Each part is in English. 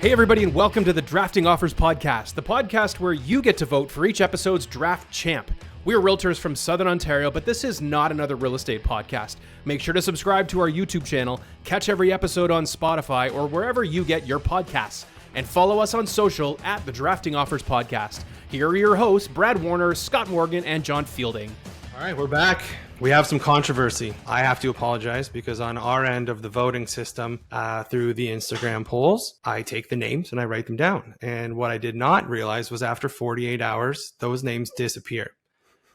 Hey everybody, and welcome to the Drafting Offers Podcast, the podcast where you get to vote for each episode's draft champ. We're realtors from Southern Ontario, but this is not another real estate podcast. Make sure to subscribe to our YouTube channel, catch every episode on Spotify or wherever you get your podcasts, and follow us on social at the Drafting Offers Podcast. Here are your hosts, Brad Warner, Scott Morgan, and John Fielding. All right, we're back. We have some controversy. I have to apologize because on our end of the voting system, through the Instagram polls, I take the names and I write them down. And what I did not realize was after 48 hours, those names disappear.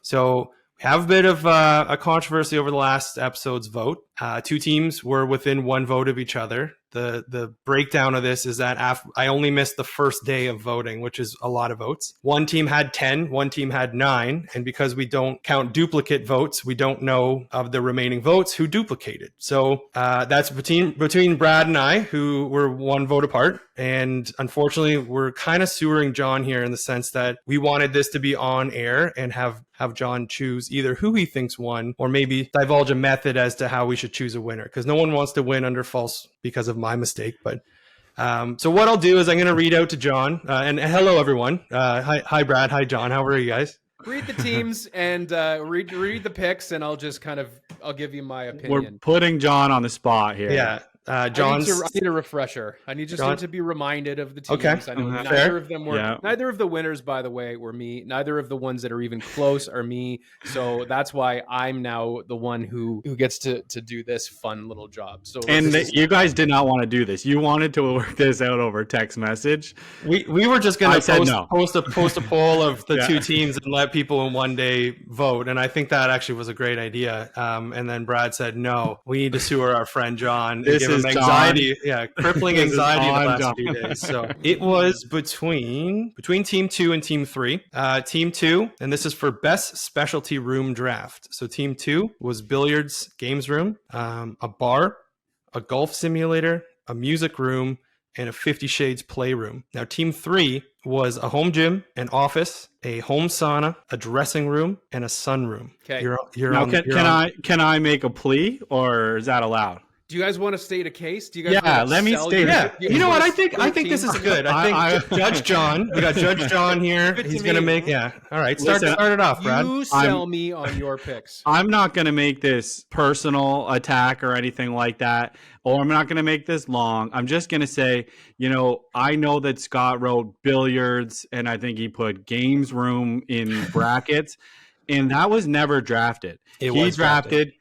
So we have a bit of a controversy over the last episode's vote. Two teams were within one vote of each other. The breakdown of this is that I only missed the first day of voting, which is a lot of votes. One team had 10, one team had 9. And because we don't count duplicate votes, we don't know of the remaining votes who duplicated. So that's between Brad and I, who were one vote apart. And unfortunately, we're kind of sewering John here in the sense that we wanted this to be on air and have John choose either who he thinks won or maybe divulge a method as to how we should choose a winner, because no one wants to win under false because of my mistake. But so what I'll do is I'm going to read out to John and hello everyone. Hi Brad. Hi John. How are you guys? Read the teams and read the picks, and I'll give you my opinion. We're putting John on the spot here. Yeah. John's. I need a refresher. I need to be reminded of the teams. Okay. I know neither of them were. Neither of the winners, by the way, were me. Neither of the ones that are even close are me. So that's why I'm now the one who gets to do this fun little job. So you guys did not want to do this. You wanted to work this out over text message. We were just going to post a poll of the Yeah. two teams and let people in one day vote, and I think that actually was a great idea. And then Brad said, "No, we need to sewer our friend John." This is anxiety, John. Crippling anxiety in the last John. few days. So it was between team 2 and team 3. Team 2, and this is for best specialty room draft. So team 2 was billiards, games room, a bar, a golf simulator, a music room, and a 50 Shades playroom. Now, team 3 was a home gym, an office, a home sauna, a dressing room, and a sunroom. Okay. Can I make a plea, or is that allowed? Do you guys want to state a case? Do you guys let me state it. Yeah, you know what? I think this is good. I think Judge John. We got Judge John here. He's gonna make. Yeah. All right. Start it off, Brad. You sell me on your picks. I'm not gonna make this personal attack or anything like that, or I'm not gonna make this long. I'm just gonna say, I know that Scott wrote billiards, and I think he put games room in brackets, and that was never drafted. He drafted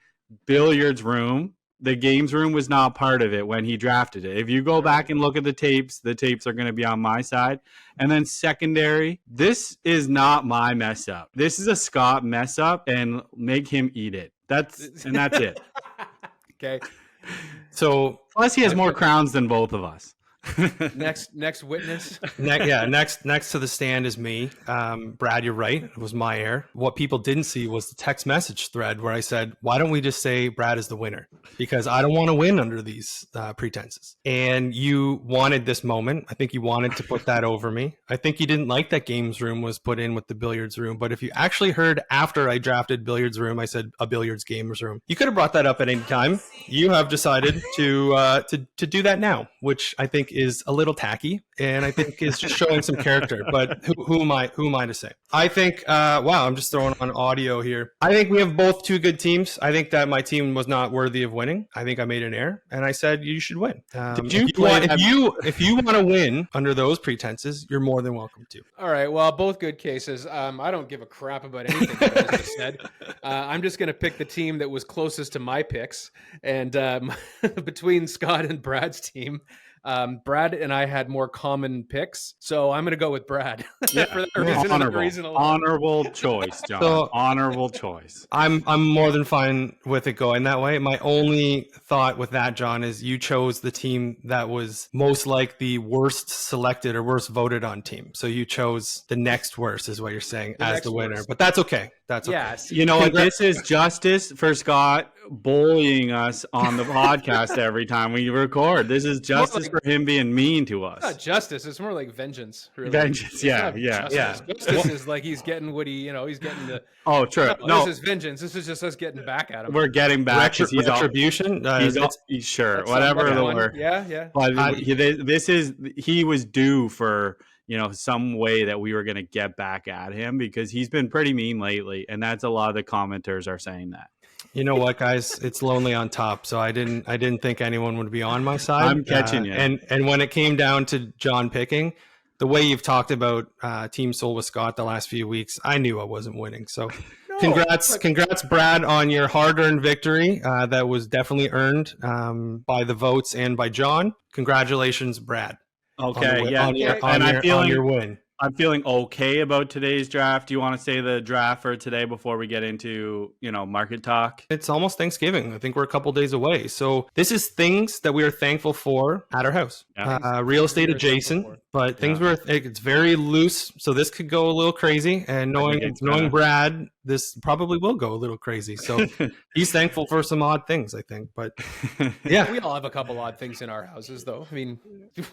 billiards room. The games room was not part of it when he drafted it. If you go back and look at the tapes are going to be on my side. And then secondary, this is not my mess up. This is a Scott mess up, and make him eat it. That's it. Okay. So plus he has more crowns than both of us. Next witness. Next to the stand is me. Brad, you're right. It was my error. What people didn't see was the text message thread where I said, why don't we just say Brad is the winner? Because I don't want to win under these pretenses. And you wanted this moment. I think you wanted to put that over me. I think you didn't like that games room was put in with the billiards room. But if you actually heard after I drafted billiards room, I said a billiards games room. You could have brought that up at any time. You have decided to do that now, which I think is a little tacky, and I think is just showing some character. But who am I to say? I think, I'm just throwing on audio here. I think we have both two good teams. I think that my team was not worthy of winning. I think I made an error, and I said you should win. If you want to win under those pretenses, you're more than welcome to. All right. Well, both good cases. I don't give a crap about anything you guys just said. I'm just going to pick the team that was closest to my picks, and between Scott and Brad's team. Brad and I had more common picks, so I'm going to go with Brad. For that reason alone. Honorable choice, John. So, honorable choice. I'm more than fine with it going that way. My only thought with that, John, is you chose the team that was most like the worst selected or worst voted on team. So you chose the next worst, is what you're saying, as the winner. Worst. But that's okay. That's okay. Yes. You know what? This is justice for Scott bullying us on the podcast every time we record. This is justice for him being mean to us. It's not justice. It's more like vengeance. Really. Vengeance. It's Yeah. not Yeah. justice. Justice is like he's getting what he's getting the. Oh, true. No, this is vengeance. This is just us getting back at him. we're getting back. 'Cause he's Retribution. he's sure. That's Whatever the one. word. Yeah. But he was due for, some way that we were going to get back at him because he's been pretty mean lately. And that's a lot of the commenters are saying that. You know what, guys? It's lonely on top. So I didn't think anyone would be on my side. I'm catching you. And when it came down to John picking, the way you've talked about Team Soul with Scott the last few weeks, I knew I wasn't winning. So congrats, Brad, on your hard-earned victory. That was definitely earned by the votes and by John. Congratulations, Brad. Okay. On your win. I'm feeling okay about today's draft. Do you want to say the draft for today before we get into, market talk? It's almost Thanksgiving. I think we're a couple days away. So this is things that we are thankful for at our house. Yeah. Real estate adjacent, but things it's very loose. So this could go a little crazy. And knowing Brad, this probably will go a little crazy. So he's thankful for some odd things, I think. But yeah, We all have a couple odd things in our houses, though. I mean,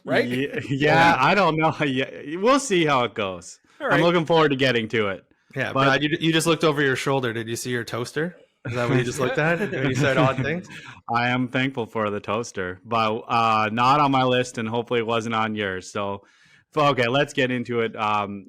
right? Yeah, I don't know. Yeah, we'll see how it goes. All right. I'm looking forward to getting to it. yeah. Brad, you just looked over your shoulder. Did you see your toaster? Is that what you just looked at when you said odd things? I am thankful for the toaster, but not on my list, and hopefully it wasn't on yours. So, okay, let's get into it.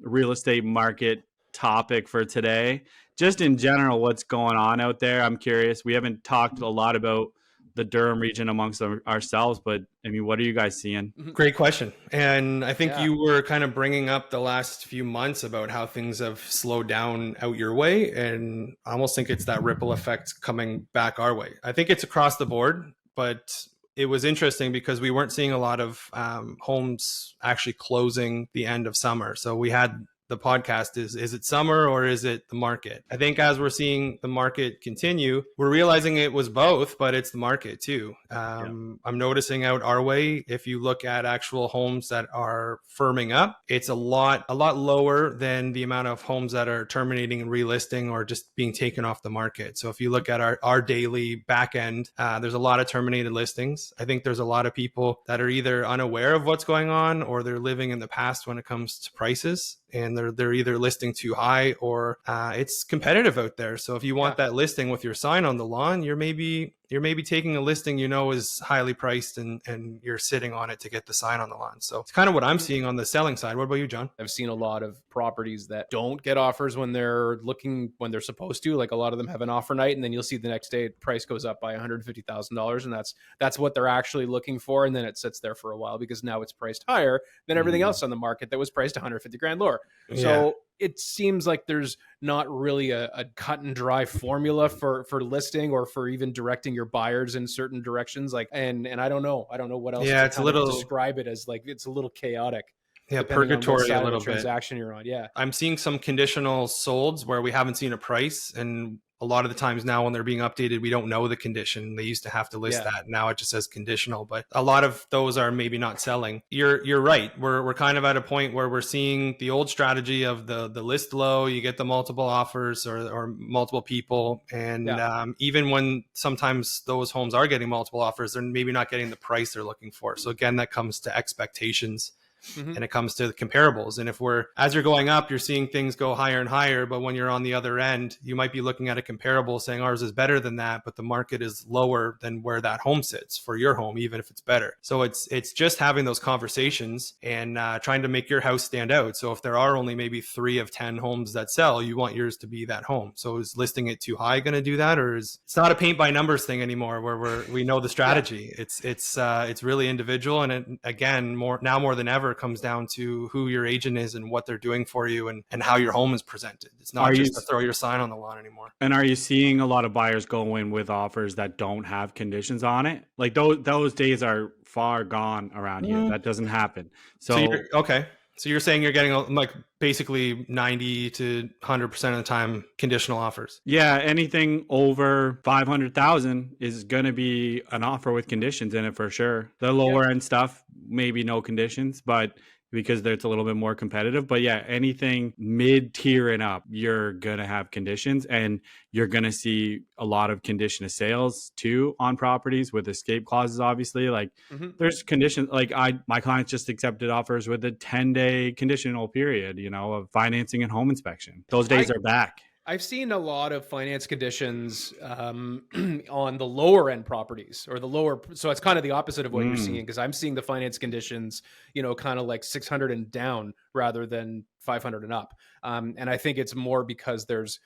Real estate market topic for today. Just in general, what's going on out there? I'm curious. We haven't talked a lot about the Durham region amongst ourselves, but I mean, what are you guys seeing? Great question. And I think you were kind of bringing up the last few months about how things have slowed down out your way. And I almost think it's that ripple effect coming back our way. I think it's across the board, but it was interesting because we weren't seeing a lot of homes actually closing the end of summer. So we had the podcast is it summer or is it the market? I think as we're seeing the market continue, we're realizing it was both, but it's the market too. I'm noticing out our way, if you look at actual homes that are firming up, it's a lot lower than the amount of homes that are terminating and relisting or just being taken off the market. So if you look at our daily back end, there's a lot of terminated listings. I think there's a lot of people that are either unaware of what's going on or they're living in the past when it comes to prices. And they're either listing too high or it's competitive out there. So if you want that listing with your sign on the lawn, you're maybe taking a listing is highly priced and you're sitting on it to get the sign on the lawn. So it's kind of what I'm seeing on the selling side. What about you, John? I've seen a lot of properties that don't get offers when they're supposed to. Like a lot of them have an offer night, and then you'll see the next day price goes up by $150,000, and that's what they're actually looking for. And then it sits there for a while because now it's priced higher than everything else on the market that was priced $150,000 lower. So it seems like there's not really a cut and dry formula for listing or for even directing your buyers in certain directions. And I don't know what else. Yeah, to it's a little describe it as. Like it's a little chaotic. Yeah, purgatory a little bit. Transaction you're on. Yeah, I'm seeing some conditional solds where we haven't seen a price, and a lot of the times now when they're being updated, we don't know the condition. They used to have to list that. Now it just says conditional, but a lot of those are maybe not selling. You're right. We're kind of at a point where we're seeing the old strategy of the list low, you get the multiple offers or multiple people. And even when sometimes those homes are getting multiple offers, they're maybe not getting the price they're looking for. So again, that comes to expectations. And it comes to the comparables. And as you're going up, you're seeing things go higher and higher. But when you're on the other end, you might be looking at a comparable saying ours is better than that, but the market is lower than where that home sits for your home, even if it's better. So it's just having those conversations and trying to make your house stand out. So if there are only maybe 3 of 10 homes that sell, you want yours to be that home. So is listing it too high going to do that? Or it's not a paint by numbers thing anymore where we know the strategy. It's really individual. And it, again, more than ever, comes down to who your agent is and what they're doing for you and how your home is presented. It's not just to throw your sign on the lawn anymore. And are you seeing a lot of buyers go in with offers that don't have conditions on it? Like those days are far gone around here. That doesn't happen. So you're saying you're getting like basically 90 to 100% of the time conditional offers. Yeah, anything over 500,000 is going to be an offer with conditions in it for sure. The lower end stuff, maybe no conditions, but because it's a little bit more competitive. But yeah, anything mid-tier and up, you're going to have conditions, and you're going to see a lot of condition of sales too on properties with escape clauses, obviously. Like there's conditions, like my clients just accepted offers with a 10-day conditional period, of financing and home inspection. Those days are back. I've seen a lot of finance conditions on the lower end properties, or the lower. So it's kind of the opposite of what you're seeing, because I'm seeing the finance conditions, kind of like 600 and down rather than 500 and up. And I think it's more because there's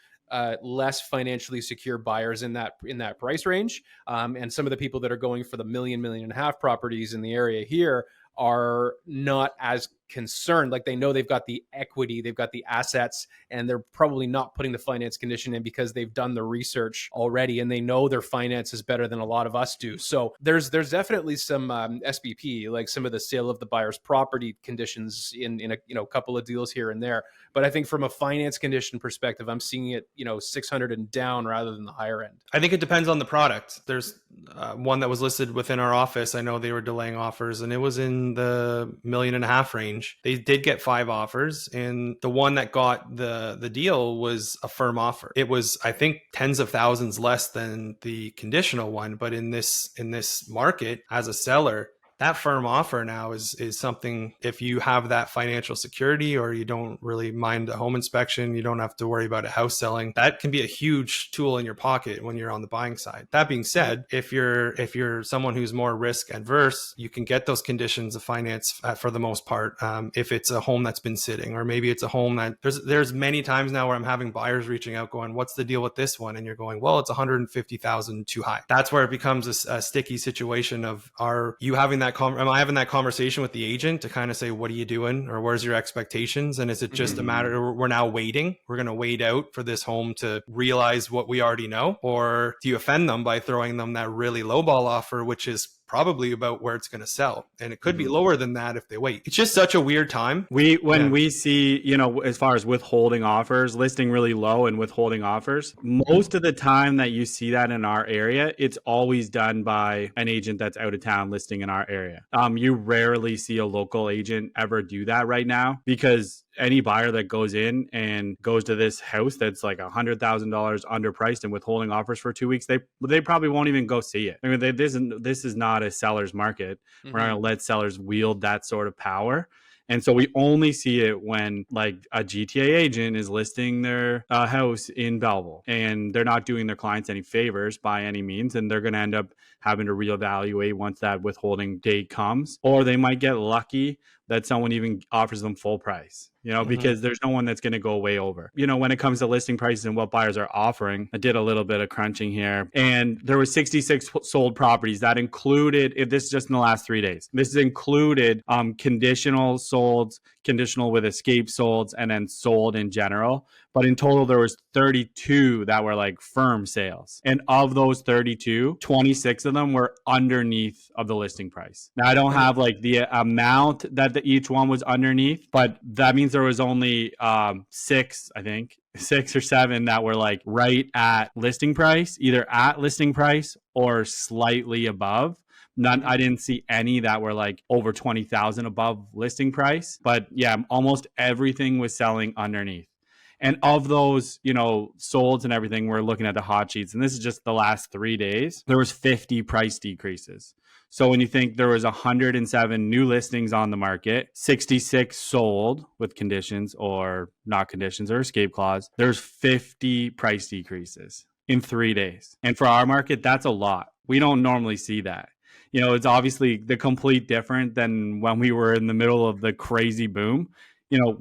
less financially secure buyers in that price range. And some of the people that are going for the $1.5 million properties in the area here are not as concerned. Like, they know they've got the equity, they've got the assets, and they're probably not putting the finance condition in because they've done the research already and they know their finances better than a lot of us do. So there's definitely some SBP, like some of the sale of the buyer's property conditions in a couple of deals here and there. But I think from a finance condition perspective, I'm seeing it 600 and down rather than the higher end. I think it depends on the product. There's one that was listed within our office. I know they were delaying offers, and it was in the $1.5 million range. They did get 5 offers, and the one that got the deal was a firm offer. It was, I think, tens of thousands less than the conditional one. But in this market, as a seller, that firm offer now is something, if you have that financial security, or you don't really mind a home inspection, you don't have to worry about a house selling, that can be a huge tool in your pocket when you're on the buying side. That being said, if you're someone who's more risk adverse, you can get those conditions of finance for the most part. If it's a home that's been sitting, or maybe it's a home that there's many times now where I'm having buyers reaching out going, what's the deal with this one? And you're going, well, it's 150,000 too high. That's where it becomes a sticky situation of, am I having that conversation with the agent to kind of say, what are you doing? Or where's your expectations? And is it just a matter, we're now waiting, we're going to wait out for this home to realize what we already know? Or do you offend them by throwing them that really lowball offer, which is probably about where it's going to sell, and it could be lower than that if they wait? It's just such a weird time. We see, as far as withholding offers, listing really low and withholding offers, most of the time that you see that in our area, it's always done by an agent that's out of town listing in our area. You rarely see a local agent ever do that right now, because any buyer that goes in and goes to this house that's like $100,000 underpriced and withholding offers for 2 weeks, they probably won't even go see it. I mean, this is not a seller's market. We're not going to let sellers wield that sort of power. And so we only see it when, like, a GTA agent is listing their house in Belleville, and they're not doing their clients any favors by any means, and they're going to end up having to reevaluate once that withholding date comes. Or they might get lucky that someone even offers them full price, because there's no one that's going to go way over. When it comes to listing prices and what buyers are offering, I did a little bit of crunching here, and there were 66 sold properties that included, if this is just in the last 3 days, this is included conditional solds, conditional with escape solds, and then sold in general. But in total, there was 32 that were like firm sales. And of those 32, 26 of them were underneath of the listing price. Now, I don't have like the amount that each one was underneath, but that means there was only 6 or 7 that were like right at listing price, either at listing price or slightly above. I didn't see any that were like over 20,000 above listing price, but yeah, almost everything was selling underneath. And of those, solds and everything, we're looking at the hot sheets, and this is just the last 3 days, there was 50 price decreases. So when you think there was 107 new listings on the market, 66 sold with conditions or not conditions or escape clause, there's 50 price decreases in 3 days. And for our market, that's a lot. We don't normally see that. It's obviously the complete different than when we were in the middle of the crazy boom.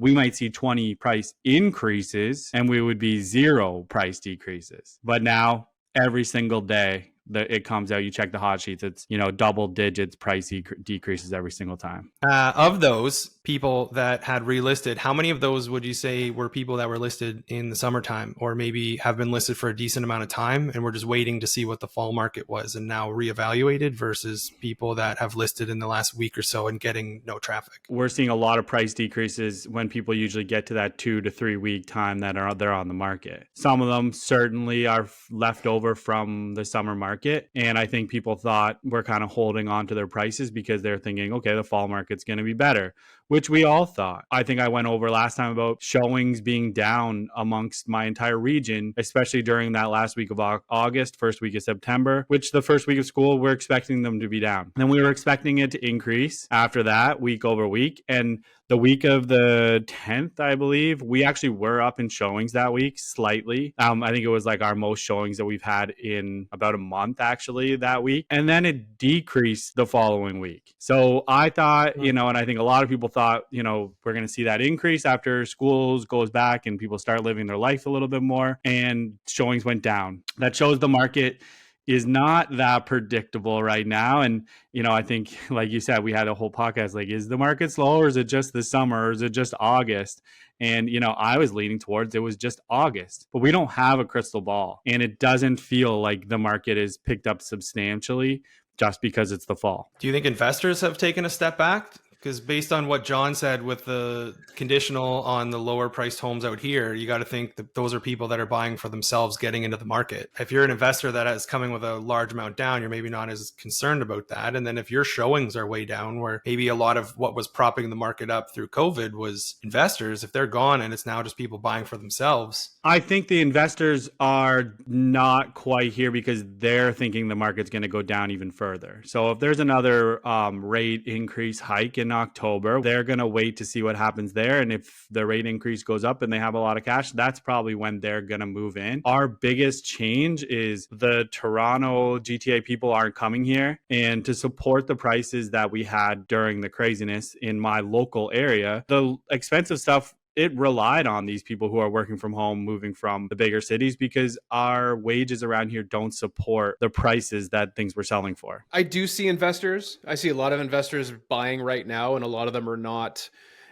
We might see 20 price increases and we would be 0 price decreases. But now every single day that it comes out, you check the hot sheets, it's, double digits price decreases every single time. Of those people that had relisted, how many of those would you say were people that were listed in the summertime, or maybe have been listed for a decent amount of time and we're just waiting to see what the fall market was and now reevaluated, versus people that have listed in the last week or so and getting no traffic? We're seeing a lot of price decreases when people usually get to that 2 to 3 week time that they're on the market. Some of them certainly are left over from the summer market. market. And I think people thought we're kind of holding on to their prices because they're thinking, okay, the fall market's going to be better, which we all thought. I think I went over last time about showings being down amongst my entire region, especially during that last week of August, first week of September, which the first week of school, we're expecting them to be down. And then we were expecting it to increase after that week over week. And the week of the 10th, I believe, we actually were up in showings that week slightly. I think it was like our most showings that we've had in about a month actually that week. And then it decreased the following week. So I thought, and I think a lot of people thought, we're going to see that increase after schools goes back and people start living their life a little bit more, and showings went down. That shows the market is not that predictable right now. And, I think, like you said, we had a whole podcast, like, is the market slow, or is it just the summer, or is it just August? And, I was leaning towards it was just August, but we don't have a crystal ball. And it doesn't feel like the market is picked up substantially just because it's the fall. Do you think investors have taken a step back? Because based on what John said with the conditional on the lower priced homes out here, you got to think that those are people that are buying for themselves getting into the market. If you're an investor that is coming with a large amount down, you're maybe not as concerned about that. And then if your showings are way down, where maybe a lot of what was propping the market up through COVID was investors, if they're gone and it's now just people buying for themselves. I think the investors are not quite here because they're thinking the market's going to go down even further. So if there's another rate increase hike in October, they're going to wait to see what happens there. And if the rate increase goes up and they have a lot of cash, that's probably when they're going to move in. Our biggest change is the Toronto GTA people aren't coming here. And to support the prices that we had during the craziness in my local area, the expensive stuff, it relied on these people who are working from home, moving from the bigger cities, because our wages around here don't support the prices that things were selling for. I do see investors. I see a lot of investors buying right now, and a lot of them are not.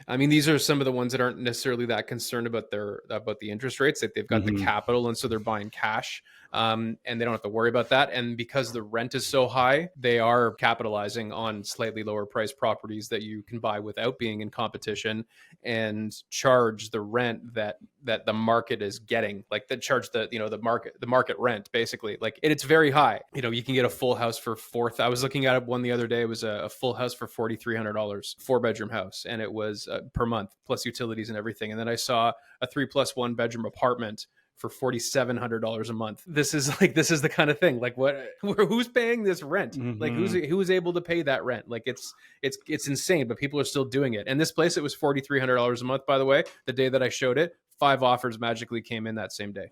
I mean, these are some of the ones that aren't necessarily that concerned about the interest rates. That they've got the capital, and so they're buying cash. And they don't have to worry about that. And because the rent is so high, they are capitalizing on slightly lower priced properties that you can buy without being in competition, and charge the rent that the market is getting. Like, that charge the market rent, basically. Like, it's very high. You can get a full house for I was looking at one the other day. It was a full house for $4,300, 4-bedroom house, and it was per month plus utilities and everything. And then I saw a 3+1 bedroom apartment for $4,700 a month. This is the kind of thing. Like, who's paying this rent? Like, who's able to pay that rent? Like, it's insane, but people are still doing it. And this place, it was $4,300 a month, by the way. The day that I showed it, 5 offers magically came in that same day.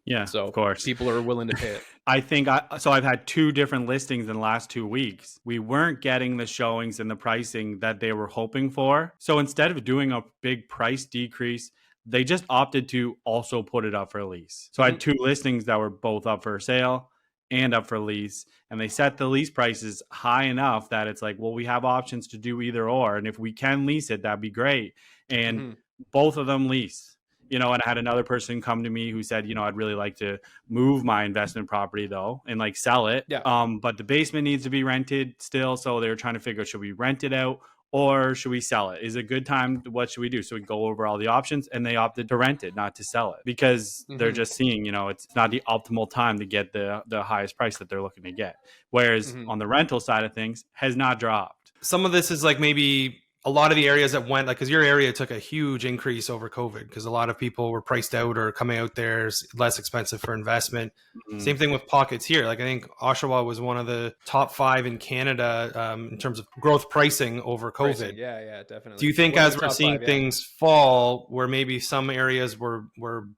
Yeah, so of course, people are willing to pay it. I think I've had 2 different listings in the last 2 weeks. We weren't getting the showings and the pricing that they were hoping for. So instead of doing a big price decrease, they just opted to also put it up for lease. So I had 2 listings that were both up for sale and up for lease. And they set the lease prices high enough that it's like, well, we have options to do either or. And if we can lease it, that'd be great. And both of them lease. And I had another person come to me who said, I'd really like to move my investment property though, and like sell it. Yeah. But the basement needs to be rented still. So they were trying to figure, should we rent it out or should we sell it? Is it a good time? What should we do? So we go over all the options, and they opted to rent it, not to sell it, because they're just seeing, it's not the optimal time to get the highest price that they're looking to get. Whereas on the rental side of things has not dropped. Some of this is like maybe a lot of the areas that went, like, because your area took a huge increase over COVID because a lot of people were priced out or coming out there, less expensive for investment. Same thing with pockets here. Like, I think Oshawa was one of the top 5 in Canada in terms of growth pricing over COVID. Pricing. Yeah, definitely. Do you think as we're seeing things fall, where maybe some areas were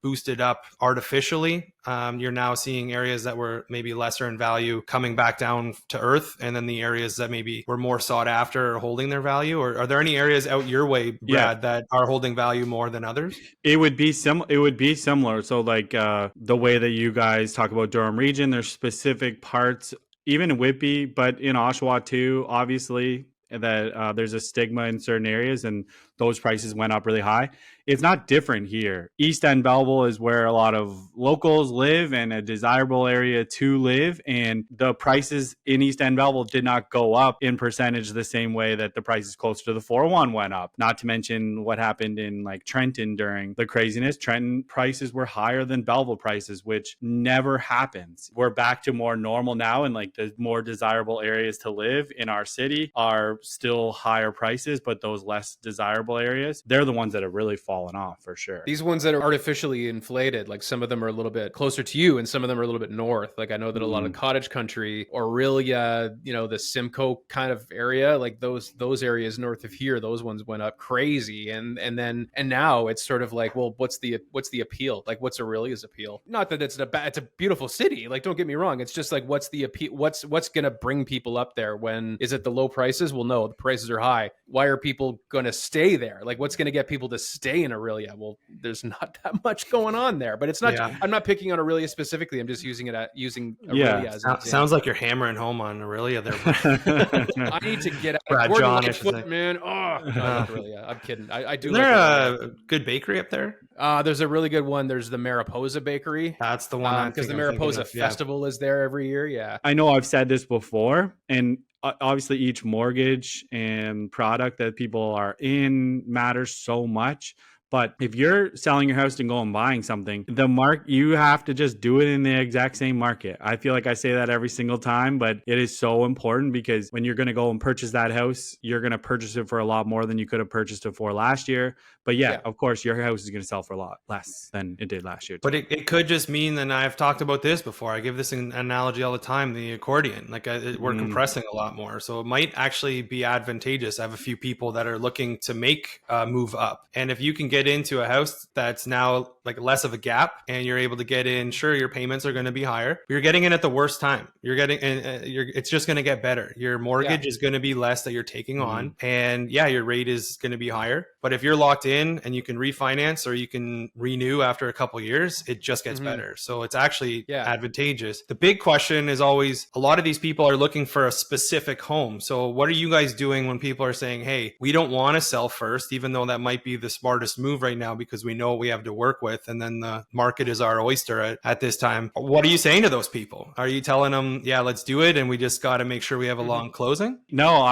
boosted up artificially, you're now seeing areas that were maybe lesser in value coming back down to earth, and then the areas that maybe were more sought after are holding their value? Or are there any areas out your way, Brad, that are holding value more than others? It would be similar. So like the way that you guys talk about Durham region, there's specific parts, even in Whitby, but in Oshawa too, obviously, that there's a stigma in certain areas, and those prices went up really high. it's not different here. East End Belleville is where a lot of locals live and a desirable area to live. And the prices in East End Belleville did not go up in percentage the same way that the prices closer to the 401 went up. Not to mention what happened in like Trenton during the craziness. Trenton prices were higher than Belleville prices, which never happens. We're back to more normal now, and like the more desirable areas to live in our city are still higher prices, but those less desirable areas, they're the ones that have really fallen off for sure. These ones that are artificially inflated, like some of them are a little bit closer to you and some of them are a little bit north. Like I know that a lot of cottage country, Aurelia, you know, the Simcoe kind of area, like those areas north of here, those ones went up crazy. And now it's sort of like, well, what's the appeal? Like what's Aurelia's appeal? Not that it's a beautiful city. Like, don't get me wrong. It's just like, what's the appeal? What's going to bring people up there? When is it the low prices? Well, no, the prices are high. Why are people going to stay there? Like what's going to get people to stay in Aurelia? Well, there's not that much going on there, but it's not, I'm not picking on Aurelia specifically. I'm just using Aurelia as an example. Sounds like you're hammering home on Aurelia there. I need to get Brad John, man. Oh, no, I love Aurelia. I'm kidding. I do. Is there a good bakery up there? There's a really good one. There's the Mariposa Bakery. That's the one. Because the Mariposa Festival is there every year. Yeah. I know I've said this before, and obviously each mortgage and product that people are in matters so much. But if you're selling your house and go and buying something, you have to just do it in the exact same market. I feel like I say that every single time, but it is so important because when you're going to go and purchase that house, you're going to purchase it for a lot more than you could have purchased it for last year. But yeah, of course, your house is going to sell for a lot less than it did last year. But it could just mean, and I've talked about this before, I give this an analogy all the time, the accordion. Like we're compressing a lot more. So it might actually be advantageous. I have a few people that are looking to make a move up. And if you can get into a house that's now like less of a gap and you're able to get in, sure, your payments are going to be higher. You're getting in at the worst time. It's just going to get better. Your mortgage is going to be less that you're taking on. And your rate is going to be higher. But if you're locked in and you can refinance or you can renew after a couple of years, it just gets better. So it's actually advantageous. The big question is always, a lot of these people are looking for a specific home. So what are you guys doing when people are saying, hey, we don't want to sell first, even though that might be the smartest move right now because we know what we have to work with, and then the market is our oyster at this time. What are you saying to those people? Are you telling them, let's do it and we just got to make sure we have a long closing? No,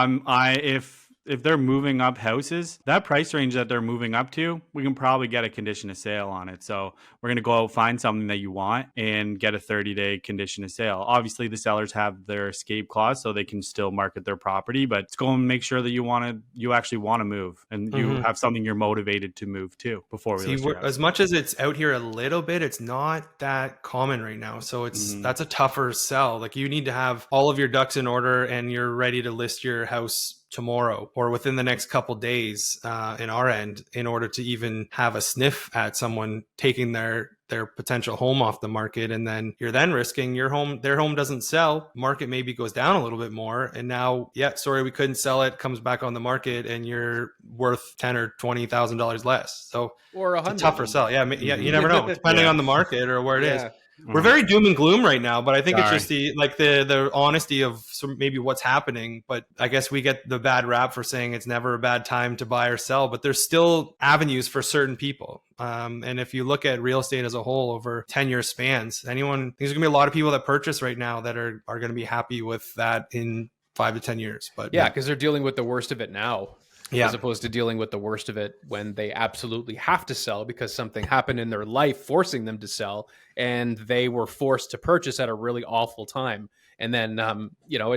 if they're moving up houses, that price range that they're moving up to, we can probably get a condition of sale on it. So we're going to go out, find something that you want and get a 30-day condition of sale. Obviously, the sellers have their escape clause, so they can still market their property, but it's going to make sure that you actually want to move and you have something you're motivated to move to before we list your house. As much as it's out here a little bit, it's not that common right now. So that's a tougher sell. Like you need to have all of your ducks in order and you're ready to list your house tomorrow or within the next couple days in our end in order to even have a sniff at someone taking their potential home off the market. And then you're then risking their home doesn't sell, market maybe goes down a little bit more, and now we couldn't sell it, comes back on the market and you're worth $10,000 or $20,000 less. So or it's a tougher sell. You never know, depending on the market or where it is. We're very doom and gloom right now, but I think it's just the honesty of maybe what's happening. But I guess we get the bad rap for saying it's never a bad time to buy or sell, but there's still avenues for certain people. And if you look at real estate as a whole over 10-year spans, there's going to be a lot of people that purchase right now that are going to be happy with that in 5 to 10 years. But because they're dealing with the worst of it now. As opposed to dealing with the worst of it when they absolutely have to sell because something happened in their life forcing them to sell and they were forced to purchase at a really awful time. And then, and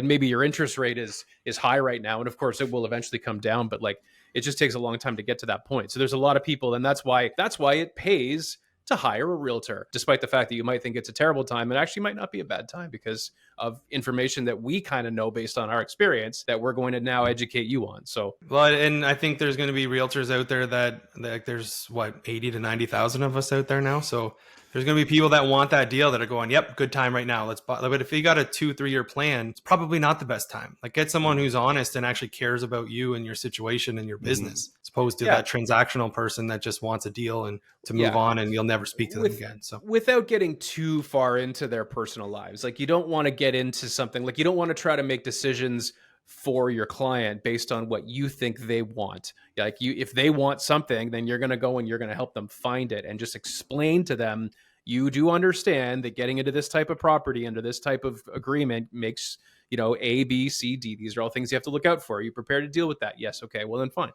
maybe your interest rate is high right now. And of course it will eventually come down, but like, it just takes a long time to get to that point. So there's a lot of people, and that's why it pays to hire a realtor, despite the fact that you might think it's a terrible time. It actually might not be a bad time because of information that we kind of know based on our experience that we're going to now educate you on. So, well, and I think there's going to be realtors out there that there's 80 to 90,000 of us out there now. So there's going to be people that want that deal that are going, yep, good time right now. Let's buy. But if you got a 2-3 year plan, it's probably not the best time. Like get someone who's honest and actually cares about you and your situation and your business, as opposed to that transactional person that just wants a deal and to move on and you'll never speak to them again. So without getting too far into their personal lives, like you don't want to get into something like you don't want to try to make decisions for your client based on what you think they want. Like if they want something, then you're going to go and you're going to help them find it, and just explain to them, you do understand that getting into this type of property under this type of agreement makes, A, B, C, D. These are all things you have to look out for. Are you prepared to deal with that? Yes. Okay. Well, then fine.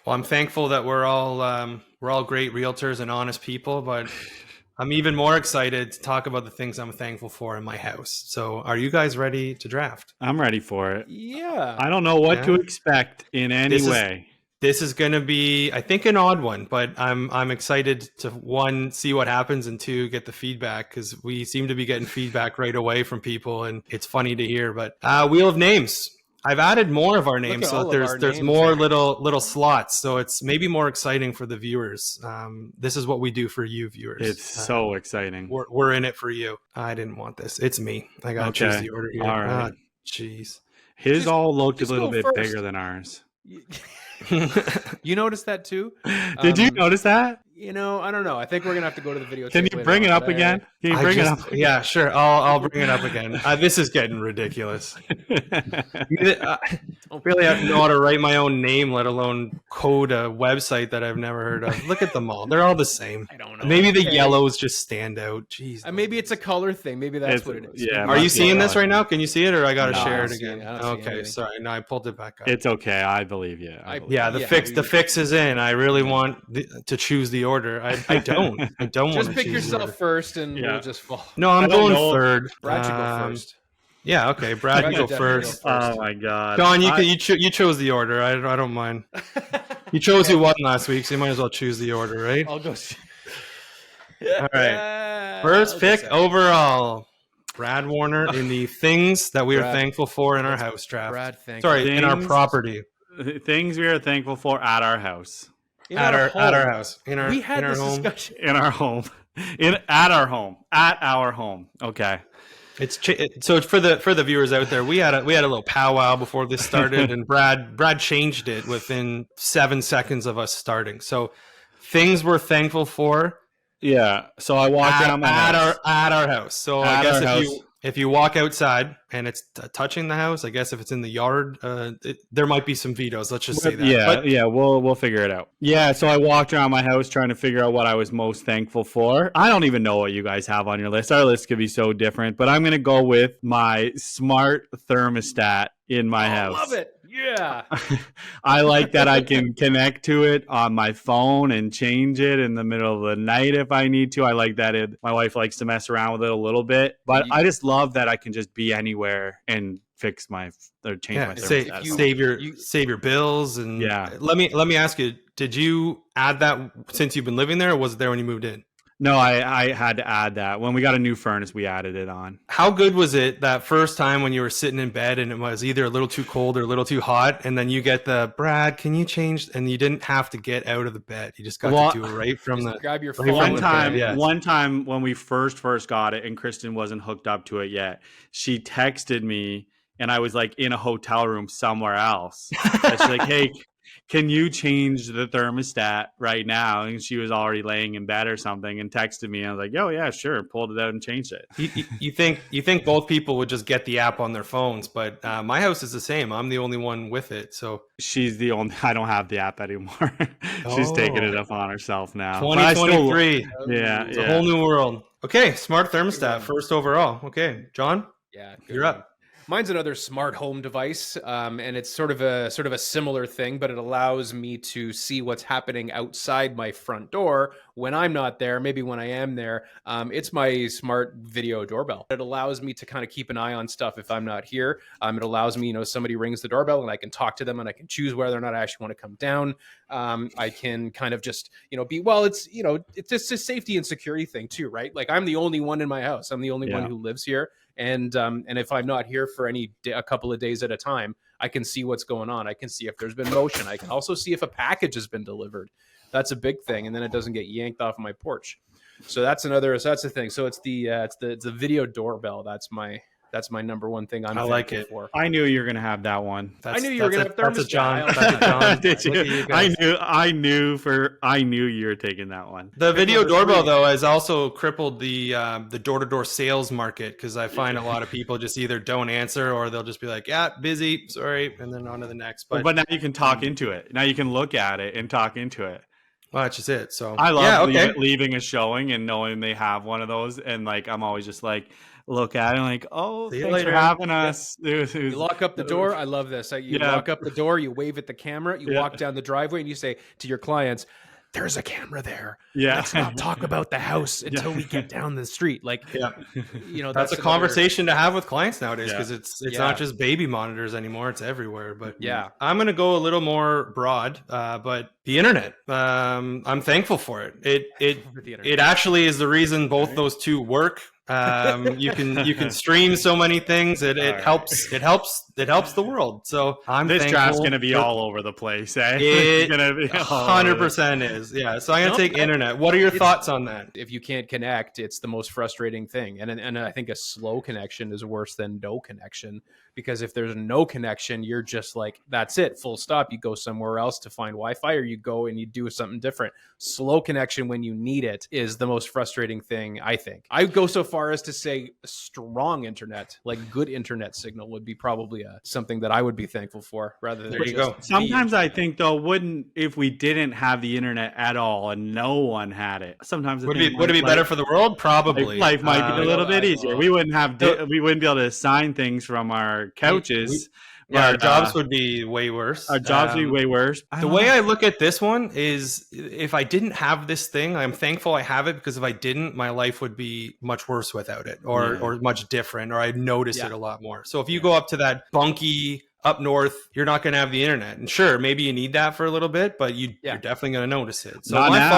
Well, I'm thankful that we're all great realtors and honest people, but I'm even more excited to talk about the things I'm thankful for in my house. So are you guys ready to draft? I'm ready for it. Yeah. I don't know what to expect in any way. This is going to be, I think, an odd one, but I'm excited to, one, see what happens, and two, get the feedback, because we seem to be getting feedback right away from people, and it's funny to hear. But Wheel of Names. I've added more of our names, so there's more little slots, so it's maybe more exciting for the viewers. This is what we do for you viewers. It's so exciting. We're in it for you. I didn't want this. It's me. I gotta choose the order here. All right. Jeez. His all looked a little bit bigger than ours. You noticed that too? Did you notice that? I don't know. I think we're gonna have to go to the video. Can you bring it up again? Can you bring it up? Yeah, sure. I'll bring it up again. This is getting ridiculous. I really have to know how to write my own name, let alone code a website that I've never heard of. Look at them all. They're all the same. I don't know. Maybe the yellows just stand out. Jeez. Maybe it's a color thing. Maybe that's what it is. Yeah. Are you seeing this right now? Can you see it, or I gotta No, share I it don't see again? it. I don't see Okay, anything. sorry. No, I pulled it back up. It's okay. I believe you. Yeah, the fix is in. I really want to choose the order. I don't. I don't want Just to pick choose the yourself order. first, and we'll just fall. No, I'm don't going know. third. Brad should go first. Yeah, okay. Brad, you go definitely first. go first. Oh my god. Don, you chose the order. I don't mind. You chose who won last week, so you might as well choose the order, right? I'll go. All right. First pick overall. Brad Warner in the things that we are thankful for in our house draft. Brad, thank Sorry, in our Things- property. Things we are thankful for at our house. you. At our house. We had in our this home. discussion. In our home. At our home. Okay. So for the viewers out there, we had a little powwow before this started, and Brad changed it within 7 seconds of us starting. So things we're thankful for Yeah. So I walked around my house. at our house. So I At guess our if you walk outside and it's touching the house, I guess if it's in the yard, there might be some vetoes. Let's just say that. Yeah, we'll figure it out. Yeah, so I walked around my house trying to figure out what I was most thankful for. I don't even know what you guys have on your list. Our list could be so different, but I'm going to go with my smart thermostat in my house. Love it. Yeah. I like that I can connect to it on my phone and change it in the middle of the night if I need to. I like that my wife likes to mess around with it a little bit, but I just love that I can just be anywhere and fix my change my thermostat. Save your bills, and Yeah. Let me ask you: did you add that since you've been living there, or was it there when you moved in? No, I had to add that. When we got a new furnace, we added it on. How good was it that first time when you were sitting in bed and it was either a little too cold or a little too hot, and then you get the Brad, can you change? And you didn't have to get out of the bed; you just got to do it right from the. Grab your right phone. from the bed, One time when we first got it and Kristen wasn't hooked up to it yet, she texted me and I was like in a hotel room somewhere else. And she's like, "Hey, can you change the thermostat right now?" And she was already laying in bed or something and texted me. I was like, "Oh yeah, sure." Pulled it out and changed it. You think both people would just get the app on their phones, but my house is the same. I'm the only one with it, so She's the only. I don't have the app anymore. She's taking it up on herself now. 2023. It's a whole new world. Okay, smart thermostat first overall. Okay, John, Yeah. you're up. Mine's another smart home device, and it's sort of a similar thing, but it allows me to see what's happening outside my front door when I'm not there. Maybe when I am there, it's my smart video doorbell. It allows me to kind of keep an eye on stuff if I'm not here. It allows me, somebody rings the doorbell and I can talk to them and I can choose whether or not I actually want to come down. I can kind of just, it's just a safety and security thing too, right? Like I'm the only one in my house. I'm the only one who lives here. And if I'm not here for a couple of days at a time, I can see what's going on. I can see if there's been motion. I can also see if a package has been delivered. That's a big thing. And then it doesn't get yanked off my porch. So that's the thing. So it's the video doorbell. That's my That's my number one thing I'm I like thankful it. for. I knew you were gonna have that one. I knew you were gonna have That's a thermostat. John. That's a John. Did Look at you? you guys. I knew you were taking that one. The video number doorbell, 3. though, has also crippled the door-to-door sales market, because I find a lot of people just either don't answer or they'll just be like, yeah, busy, sorry, and then on to the next. But now you can talk into it. Now you can look at it and talk into it. Well, that's just it. So I love yeah, okay. leaving a showing and knowing they have one of those, and like I'm always just like look at it and like, oh, See you thanks later. for having us. You lock up the door. I love this. You lock up the door, you wave at the camera, you walk down the driveway, and you say to your clients, there's a camera there. Yeah. Let's not talk about the house until we get down the street. Like, Yeah. That's a conversation to have with clients nowadays, because it's Yeah. not just baby monitors anymore. It's everywhere. But Yeah. I'm going to go a little more broad, but the internet, I'm thankful for it. It actually is the reason both those two work. You can stream so many things. It helps the world. So This draft's gonna be all over the place, eh? It's gonna be 100% is. Yeah. So I'm gonna take internet. What are your thoughts on that? If you can't connect, it's the most frustrating thing. And I think a slow connection is worse than no connection, because if there's no connection, you're just like, that's it, full stop. You go somewhere else to find Wi-Fi, or you go and you do something different. Slow connection when you need it is the most frustrating thing, I think. I would go so far as to say strong internet, like good internet signal, would be probably something that I would be thankful for, rather than There you just go. Sometimes I think though, if we didn't have the internet at all and no one had it, sometimes I Would think it be better for the world? Probably. life might be a little bit easier. We wouldn't have So- we wouldn't be able to assign things from our couches. Yeah, our but, jobs would be way worse. Our jobs would be way worse. The way I look at this one is, if I didn't have this thing, I'm thankful I have it, because if I didn't, my life would be much worse without it, or much different, or I'd notice it a lot more. So if you go up to that bunky up north, you're not going to have the internet. And sure, maybe you need that for a little bit, but you're definitely going to notice it. So Not my now.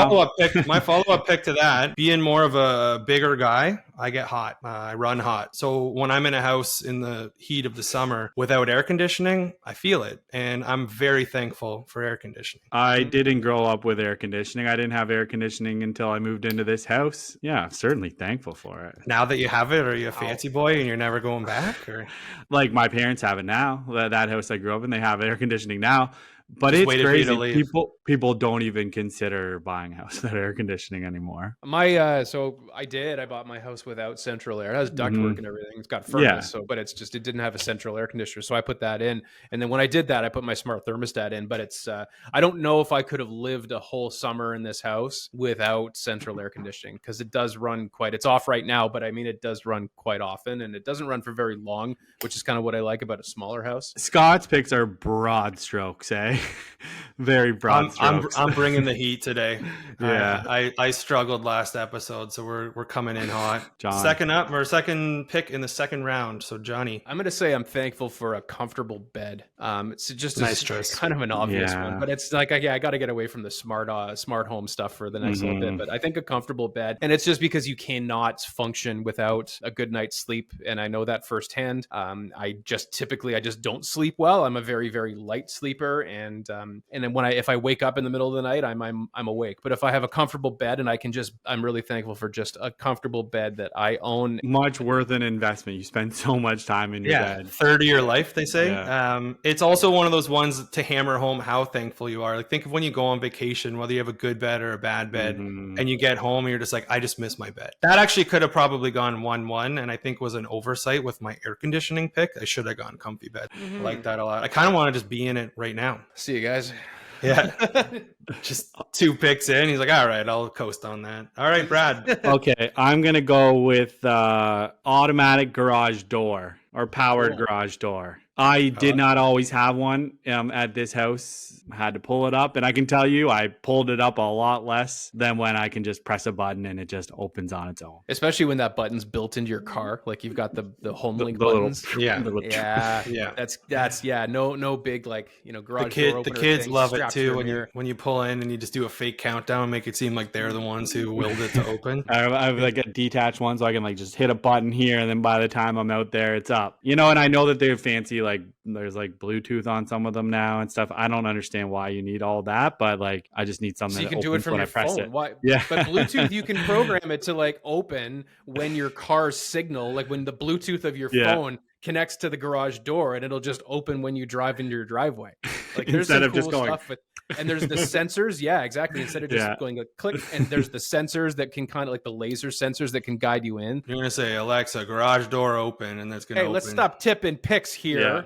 follow-up pick to that, being more of a bigger guy, I get hot. I run hot. So when I'm in a house in the heat of the summer without air conditioning, I feel it. And I'm very thankful for air conditioning. I didn't grow up with air conditioning. I didn't have air conditioning until I moved into this house. Yeah, certainly thankful for it. Now that you have it, are you a fancy boy and you're never going back? Or Like my parents have it now. That house I grew up in, they have air conditioning now. But Just it's waited for you to crazy. leave. People don't even consider buying a house without air conditioning anymore. So I bought my house without central air. It has ductwork and everything. It's got furnace, but it didn't have a central air conditioner. So I put that in. And then when I did that, I put my smart thermostat in, but it's, I don't know if I could have lived a whole summer in this house without central air conditioning, because it does run it's off right now, but I mean, it does run quite often, and it doesn't run for very long, which is kind of what I like about a smaller house. Scott's picks are broad strokes, eh? Very broad strokes. I'm bringing the heat today. Yeah. I struggled last episode, so we're coming in hot. John. Second pick in the second round. So Johnny, I'm going to say I'm thankful for a comfortable bed. It's just Nice choice. kind of an obvious Yeah. one, but it's like, I got to get away from the smart home stuff for the next little bit. But I think a comfortable bed, and it's just because you cannot function without a good night's sleep. And I know that firsthand. I just don't sleep well. I'm a very, very light sleeper. And then if I wake up in the middle of the night, I'm awake. But if I have a comfortable bed, and I'm really thankful for just a comfortable bed that I own. Much worth an investment. You spend so much time in your bed. third of your life, they say. Yeah. It's also one of those ones to hammer home how thankful you are. Like, think of when you go on vacation, whether you have a good bed or a bad bed, and you get home and you're just like, I just miss my bed. That actually could have probably gone 1-1, and I think was an oversight with my air conditioning pick. I should have gone comfy bed. I like that a lot. I kind of want to just be in it right now. See you guys. Yeah. Just 2 picks in. He's like, all right, I'll coast on that. All right, Brad. Okay, I'm going to go with automatic garage door or powered garage door. I did not always have one at this house. I had to pull it up, and I can tell you I pulled it up a lot less than when I can just press a button and it just opens on its own. Especially when that button's built into your car, like you've got the home link the little- buttons. Yeah. Yeah. That's no big garage door The opener kids thing love it strapped to too your when mirror. you pull in and you just do a fake countdown, make it seem like they're the ones who willed it to open. I have like a detached one, so I can just hit a button here, and then by the time I'm out there, it's up. And I know that they have fancy like there's like Bluetooth on some of them now and stuff. I don't understand why you need all that, but like I just need something So you that can do it opens from when your I press phone. it. Why? Yeah. But Bluetooth, you can program it to like open when your car's signal, like when the Bluetooth of your Yeah. phone connects to the garage door, and it'll just open when you drive into your driveway. Like there's Instead some of just cool going stuff with, and there's the sensors. Yeah, exactly. Instead of just Yeah. going like click, and there's the sensors that can kind of like the laser sensors that can guide you in. You're gonna say, Alexa, garage door open, and that's gonna Hey, open. let's stop tipping picks here, Yeah.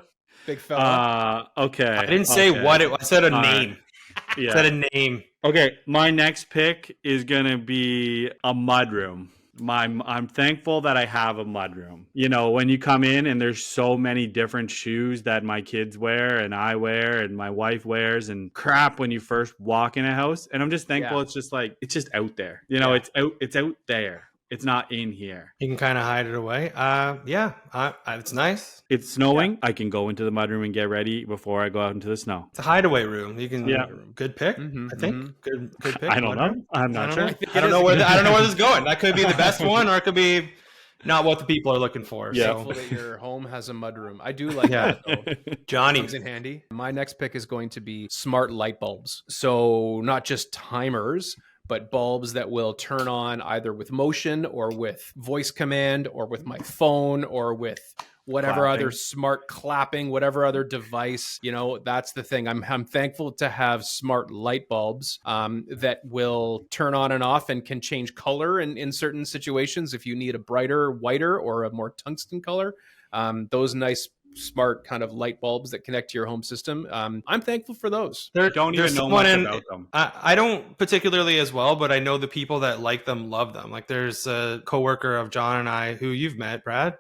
big fella. Okay. I didn't say okay. what it. I said a All right. name. I Yeah. said a name. Okay, my next pick is gonna be a mudroom. I'm thankful that I have a mudroom. You know, when you come in and there's so many different shoes that my kids wear and I wear and my wife wears and crap when you first walk in a house. And I'm just thankful Yeah. it's just like it's just out there. You know, Yeah. it's out there. It's not in here. You can kind of hide it away. It's nice. It's snowing. I can go into the mudroom and get ready before I go out into the snow. It's a hideaway room. You can. Yeah. Good pick. Mhm, I think. mhm. Good pick. I don't know. Mudroom. I'm I not don't sure. know. think I it don't is know a where. good I don't know where this is going. That could be the best one, or it could be not what the people are looking for. Yeah. So, Thankful that your home has a mudroom. I do like Yeah. that though. Johnny. Comes in handy. My next pick is going to be smart light bulbs. So not just timers, but bulbs that will turn on either with motion or with voice command or with my phone or with whatever Clapping. other smart clapping, whatever other device. You know, that's the thing. I'm thankful to have smart light bulbs that will turn on and off and can change color in certain situations. If you need a brighter, whiter, or a more tungsten color, those nice smart kind of light bulbs that connect to your home system. I'm thankful for those. Don't even There's know someone much in- about them. I don't particularly as well, but I know the people that like them love them. Like there's a coworker of John and I who you've met, Brad,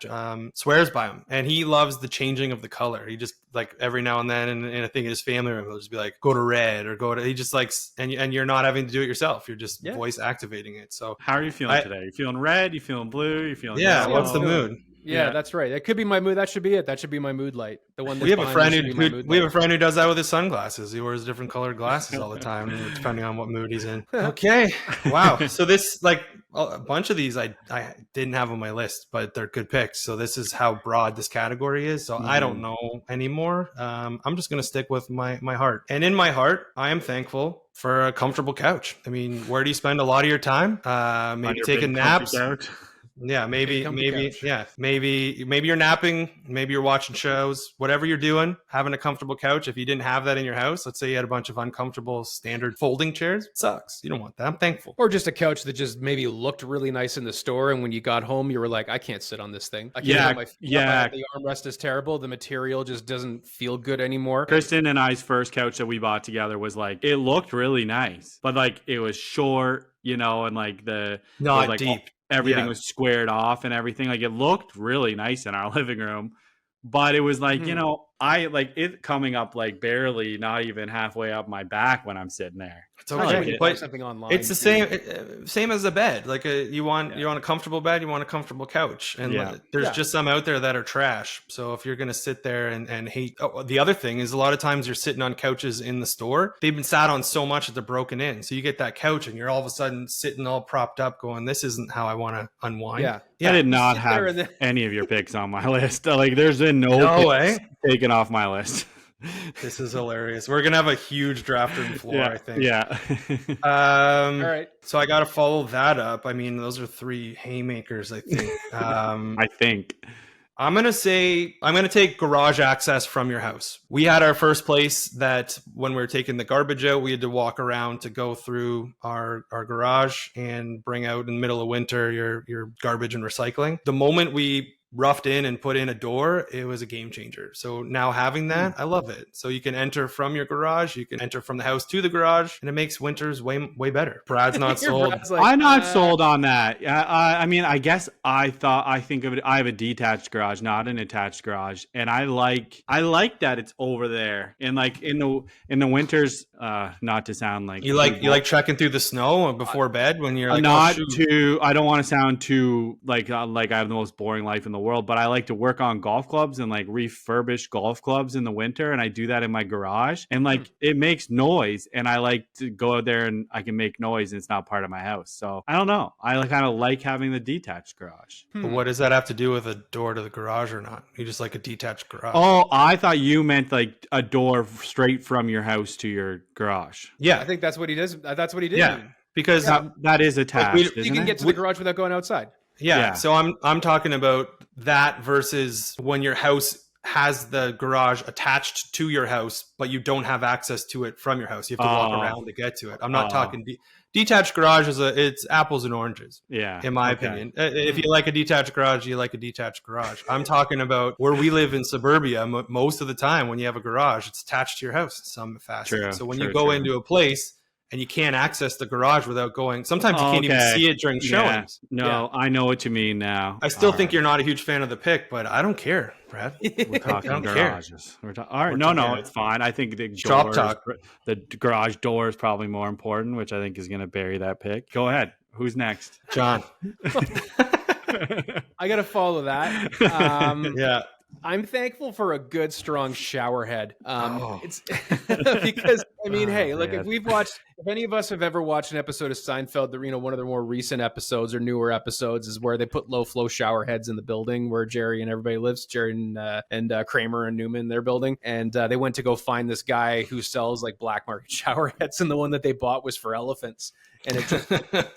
swears by them, and he loves the changing of the color. He just like every now and then, and I think his family room, he'll just be like, go to red or go to. He just likes, and you're not having to do it yourself. You're just voice activating it. So How are you feeling today? You feeling red? You feeling blue? You feeling yeah, yellow? what's the mood? Yeah, that's right. That could be my mood. That should be it. That should be my mood light. The one that's We have a behind friend me should be my mood we have a light. friend who does that with his sunglasses. He wears different colored glasses all the time, depending on what mood he's in. Okay, wow. So this like a bunch of these I didn't have on my list, but they're good picks. So this is how broad this category is. So I don't know anymore. I'm just gonna stick with my heart, and in my heart, I am thankful for a comfortable couch. I mean, where do you spend a lot of your time? On Maybe your taking big comfy naps. couch? Yeah, maybe comfy couch. maybe you're napping, maybe you're watching shows, whatever you're doing, having a comfortable couch. If you didn't have that in your house, let's say you had a bunch of uncomfortable standard folding chairs, it sucks. You don't want that. I'm thankful. Or just a couch that just maybe looked really nice in the store, and when you got home, you were like, "I can't sit on this thing. I can't Yeah, put my feet up. The armrest is terrible. The material just doesn't feel good anymore." Kristen and I's first couch that we bought together was like, it looked really nice, but like it was short, you know, and like it Not was, like, deep. everything Yeah. was squared off and everything. Like it looked really nice in our living room, but it was like, you know, I like it coming up like barely, not even halfway up my back when I'm sitting there. It's I like okay. when you buy something online. It's the too. same as a bed. Like you want a comfortable bed, you want a comfortable couch, and Yeah. there's Yeah. just some out there that are trash. So if you're gonna sit there and hate, the other thing is a lot of times you're sitting on couches in the store. They've been sat on so much that they're broken in. So you get that couch and you're all of a sudden sitting all propped up, going, "This isn't how I want to unwind." Yeah. I did not sit there have and any of your picks on my list. Like there's been no No picks way. taken off my list. This is hilarious. We're gonna have a huge draft room floor, yeah, I think. yeah. All right. So I got to follow that up. I mean, those are three haymakers, I think. I think. I'm going to take garage access from your house. We had our first place that when we were taking the garbage out, we had to walk around to go through our garage and bring out in the middle of winter your garbage and recycling. The moment we roughed in and put in a door, it was a game changer. So now having that, I love it. So you can enter from your garage, you can enter from the house to the garage, and it makes winters way better. Brad's not Your sold. Brad's like, I'm not sold on that. I mean, I guess I think of it. I have a detached garage, not an attached garage, and I like that it's over there. And like in the winters, not to sound like You like trekking through the snow before bed when you're like, not oh, shoot. too. I don't want to sound too like I have the most boring life in the world, but I like to work on golf clubs and like refurbish golf clubs in the winter. And I do that in my garage, and like it makes noise. And I like to go out there and I can make noise and it's not part of my house. So I don't know. I kind of like having the detached garage. But what does that have to do with a door to the garage or not? You just like a detached garage. Oh, I thought you meant like a door straight from your house to your garage. Yeah. I think that's what he does. That's what he did. Yeah. Because That is attached. You isn't can it? get to the garage without going outside. yeah. So I'm talking about that versus when your house has the garage attached to your house, but you don't have access to it from your house. You have to walk around to get to it. I'm not talking detached garage it's apples and oranges. Yeah. In my opinion, if you like a detached garage, you like a detached garage. I'm talking about where we live in suburbia. Most of the time, when you have a garage, it's attached to your house in some fashion. True, so when true, you go true. into a place and you can't access the garage without going, sometimes you can't even see it during showings. No, I know what you mean now. I still think you're not a huge fan of the pick, but I don't care, Brad. We're talking don't care. garages. All right. No, it's fine. I think the Shop talk. the garage door is probably more important, which I think is going to bury that pick. Go ahead. Who's next? John. I got to follow that. Yeah. I'm thankful for a good, strong shower head. It's because I mean, hey, look, man. if any of us have ever watched an episode of Seinfeld, one of their more recent episodes or newer episodes is where they put low flow shower heads in the building where Jerry and everybody lives. Jerry and Kramer and Newman, their building, and they went to go find this guy who sells like black market shower heads, and the one that they bought was for elephants, and it just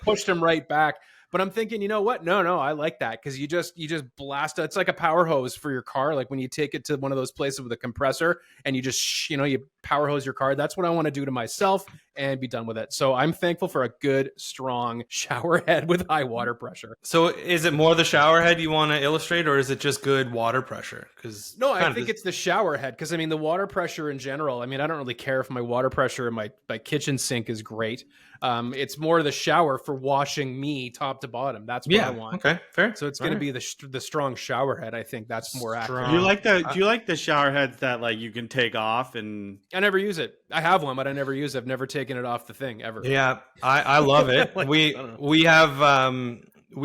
pushed him right back. But I'm thinking, you know what? No, I like that because you just blast it. It's like a power hose for your car. Like when you take it to one of those places with a compressor and you just, you power hose your car. That's what I want to do to myself and be done with it. So I'm thankful for a good, strong shower head with high water pressure. So is it more the shower head you want to illustrate, or is it just good water pressure? Because I think it's the shower head because, I mean, the water pressure in general, I mean, I don't really care if my water pressure in my kitchen sink is great. It's more the shower for washing me top to bottom. That's what I want. Okay, fair. So it's going to be the strong shower head. I think that's more accurate. Do you like the shower heads that like you can take off? And I never use it. I have one, but I never use it. I've never taken it off the thing ever. Yeah, I love it. Like, we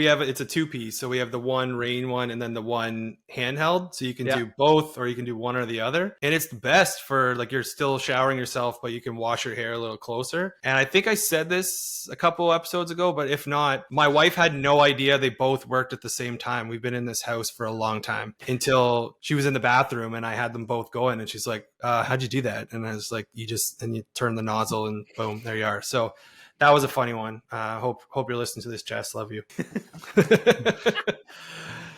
have it's a 2-piece, so we have the one rain one and then the one handheld, so you can do both or you can do one or the other, and it's the best for like you're still showering yourself but you can wash your hair a little closer. And I think I said this a couple episodes ago, but if not, my wife had no idea they both worked at the same time. We've been in this house for a long time until she was in the bathroom and I had them both going and she's like, how'd you do that? And I was like, you turn the nozzle and boom, there you are. So that was a funny one. Hope you're listening to this, Jess. Love you.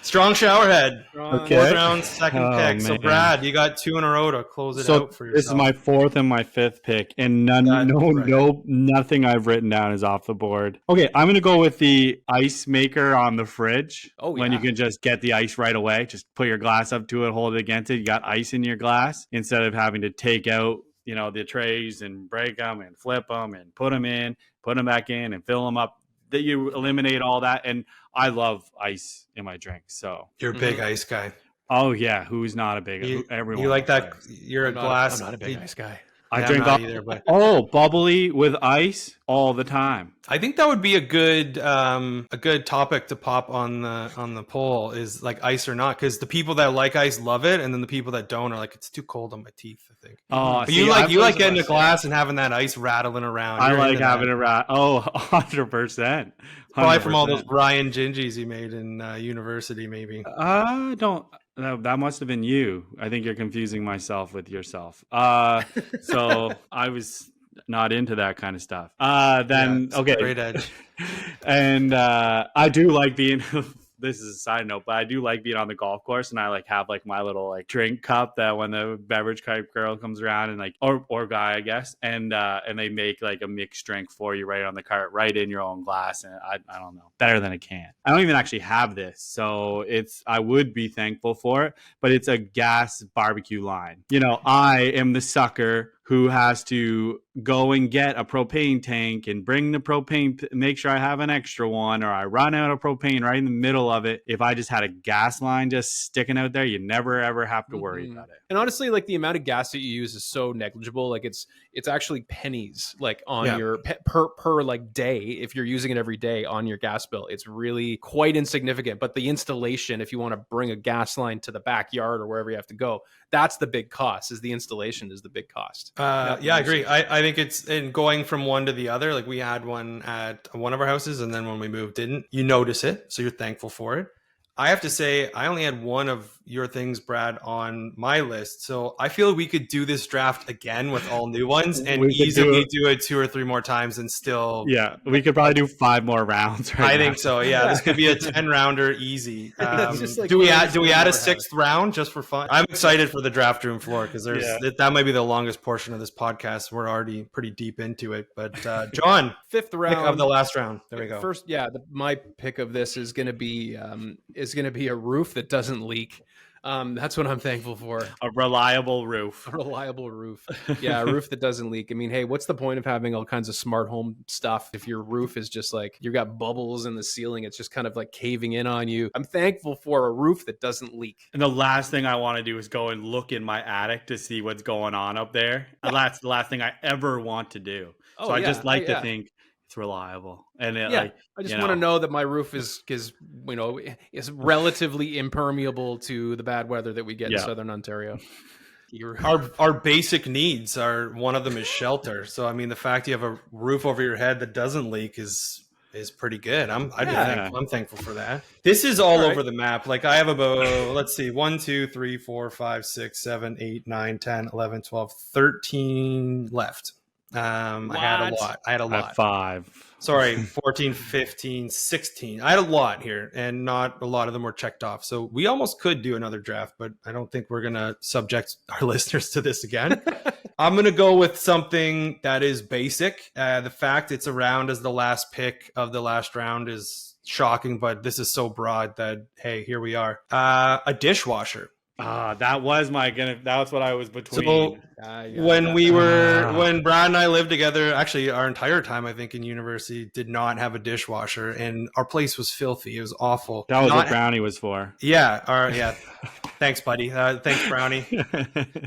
Strong shower head. Okay. 4th round, second pick. So man. Brad, you got 2 in a row to close it out for yourself. This is my 4th and my 5th pick, and nothing I've written down is off the board. Okay, I'm gonna go with the ice maker on the fridge. Oh, when yeah. you can just get the ice right away, just put your glass up to it, hold it against it. You got ice in your glass instead of having to take out the trays and break them and flip them and put them back in and fill them up. That you eliminate all that. And I love ice in my drink. So You're a big ice guy. oh yeah, who's not a big everyone? You like that? loves ice. You're a glass. I'm not a big ice guy. I I'm drink not either, but bubbly with ice all the time. I think that would be a good topic to pop on the poll, is like ice or not, because the people that like ice love it, and then the people that don't are like, it's too cold on my teeth, I think. Oh, But you like getting a glass and having that ice rattling around. I You're like into having that. it around. Oh, 100%. Probably from all those Brian Gingies you made in university, maybe. Don't. That must have been you. I think you're confusing myself with yourself. So I was not into that kind of stuff. Okay. Straight edge. And I do like being this is a side note, but I do like being on the golf course, and I like have like my little like drink cup that when the beverage type girl comes around and like or guy, I guess, and they make like a mixed drink for you right on the cart, right in your own glass. And I don't know, better than a can. I don't even actually have this, so I would be thankful for it, but it's a gas barbecue line. I am the sucker who has to go and get a propane tank and bring the propane, make sure I have an extra one, or I run out of propane right in the middle of it. If I just had a gas line just sticking out there, you never ever have to worry about it. And honestly, like the amount of gas that you use is so negligible. Like it's actually pennies, like on your per like day. If you're using it every day on your gas bill, it's really quite insignificant. But the installation, if you want to bring a gas line to the backyard or wherever you have to go, that's the big cost. Is the installation is the big cost. I agree. I think it's in going from one to the other. Like we had one at one of our houses, and then when we moved, didn't. You notice it, so you're thankful for it. I have to say, I only had one of your things, Brad, on my list. So I feel we could do this draft again with all new ones and easily do it 2 or 3 more times and still. Yeah, we could probably do 5 more rounds. I think so. Yeah, this could be a 10-rounder easy. Do we add a 6th round just for fun? I'm excited for the draft room floor because that might be the longest portion of this podcast. We're already pretty deep into it. But John, 5th round pick of the last round. There we go. First, my pick of this is going to be a roof that doesn't leak. That's what I'm thankful for. A reliable roof. A reliable roof. Yeah, a roof that doesn't leak. I mean, hey, what's the point of having all kinds of smart home stuff if your roof is just like you've got bubbles in the ceiling? It's just kind of like caving in on you. I'm thankful for a roof that doesn't leak. And the last thing I want to do is go and look in my attic to see what's going on up there. Yeah. That's the last thing I ever want to do. So I just like to think it's reliable. And I just want to know that my roof is relatively impermeable to the bad weather that we get in Southern Ontario. Our basic needs are, one of them is shelter. So I mean, the fact you have a roof over your head that doesn't leak is pretty good. I'm thankful for that. This is all over the map. Like I have about, let's see, 1, 2, 3, 4, 5, 6, 7, 8, 9, 10, 11, 12, 13 left. I had a lot. 5. Sorry, 14, 15, 16. I had a lot here, and not a lot of them were checked off. So we almost could do another draft, but I don't think we're going to subject our listeners to this again. I'm going to go with something that is basic. The fact it's around as the last pick of the last round is shocking, but this is so broad that, hey, here we are. A dishwasher. That's what I was between. So when Brad and I lived together, actually our entire time, I think in university, did not have a dishwasher, and our place was filthy. It was awful. That was what Brownie was for. Yeah. Thanks, buddy. Thanks, Brownie.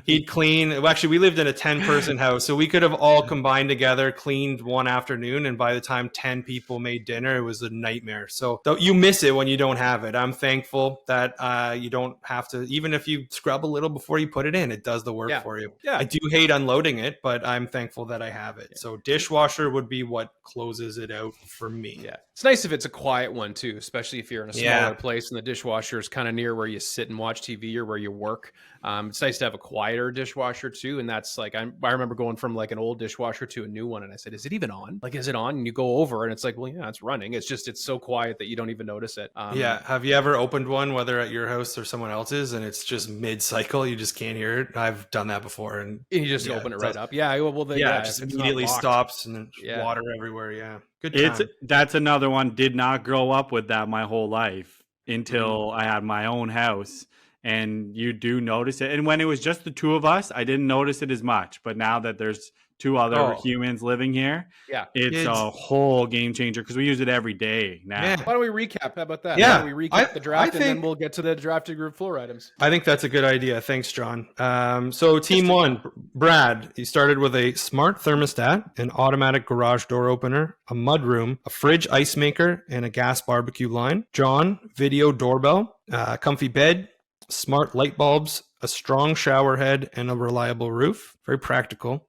He'd clean. Actually, we lived in a 10-person house, so we could have all combined together, cleaned one afternoon, and by the time 10 people made dinner, it was a nightmare. So you miss it when you don't have it. I'm thankful that you don't have to, even if you scrub a little before you put it in, it does the work for you. Yeah. I do hate unloading it, but I'm thankful that I have it. So dishwasher would be what closes it out for me. Yeah. It's nice if it's a quiet one too, especially if you're in a smaller place and the dishwasher is kind of near where you sit and watch TV or where you work. It's nice to have a quieter dishwasher too. And that's like, I remember going from like an old dishwasher to a new one. And I said, is it even on? Like, is it on? And you go over and it's like, well, yeah, it's running. It's so quiet that you don't even notice it. Have you ever opened one, whether at your house or someone else's, and it's just mid-cycle, you just can't hear it? I've done that before. And you just open it right up. Yeah. Well, it just immediately stops and water everywhere. Yeah. Good time. That's another one. Did not grow up with that my whole life until I had my own house. And you do notice it. And when it was just the two of us, I didn't notice it as much. But now that there's 2 other humans living here, it's a whole game changer because we use it every day now. Yeah. Why don't we recap? How about that? Yeah. Why don't we recap the draft and then we'll get to the drafted group floor items. I think that's a good idea. Thanks, John. So team 1, Brad, you started with a smart thermostat, an automatic garage door opener, a mudroom, a fridge ice maker, and a gas barbecue line. John, video doorbell, comfy bed, smart light bulbs, a strong shower head, and a reliable roof. Very practical.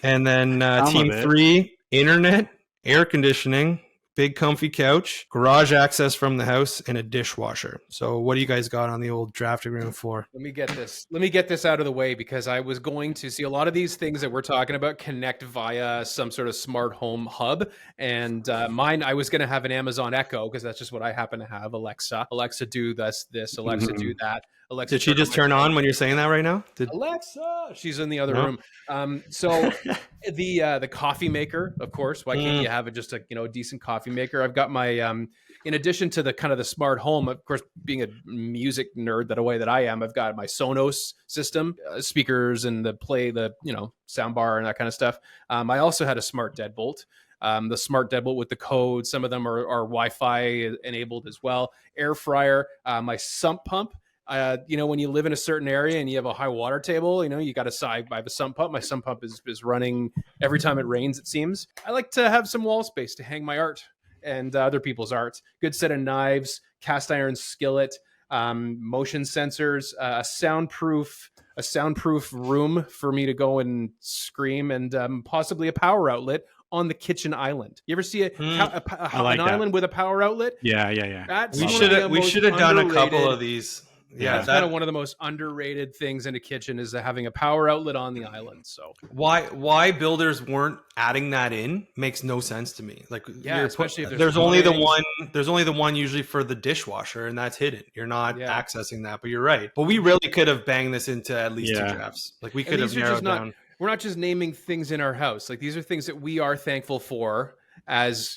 And then team 3, internet, air conditioning, big comfy couch, garage access from the house, and a dishwasher. So what do you guys got on the old drafting room floor? Let me get this out of the way, because I was going to see a lot of these things that we're talking about connect via some sort of smart home hub. And mine, I was going to have an Amazon Echo, because that's just what I happen to have. Alexa do this, Alexa do that. Alexa, Did she just my turn fan. on when you're saying that right now? Alexa, she's in the other No? room. So the coffee maker, of course. Why can't you have just a decent coffee maker? I've got my in addition to the kind of the smart home, of course, being a music nerd that I am, I've got my Sonos system, speakers, and the sound bar and that kind of stuff. I also had a smart deadbolt. The smart deadbolt with the code. Some of them are Wi-Fi enabled as well. Air fryer, my sump pump. When you live in a certain area and you have a high water table, you got I have a sump pump. My sump pump is running every time it rains, it seems. I like to have some wall space to hang my art and other people's art. Good set of knives, cast iron skillet, motion sensors, a soundproof room for me to go and scream, and possibly a power outlet on the kitchen island. You ever see an island with a power outlet? Yeah. That's We should have done a couple of these. Yeah, that's kind of one of the most underrated things in a kitchen is having a power outlet on the island. So why builders weren't adding that in makes no sense to me. Like, especially if there's only the one. There's only the one usually for the dishwasher, and that's hidden. You're not accessing that. But you're right. But we really could have banged this into at least 2 drafts. Like, we could have narrowed down. We're not just naming things in our house. Like, these are things that we are thankful for as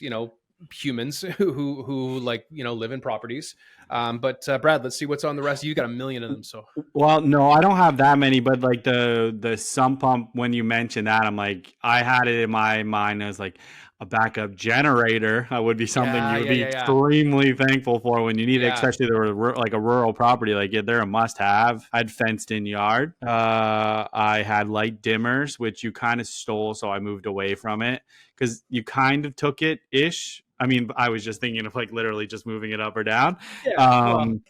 humans who live in properties. But Brad, let's see what's on the rest. You got a million of them. So, well, no, I don't have that many, but like the sump pump, when you mentioned that, I'm like, I had it in my mind as like a backup generator. That would be something you would be extremely thankful for when you need it, especially like a rural property. Like, they're a must have. I had fenced in yard. I had light dimmers, which you kind of stole, so I moved away from it because you kind of took it ish. I mean, I was just thinking of like literally just moving it up or down.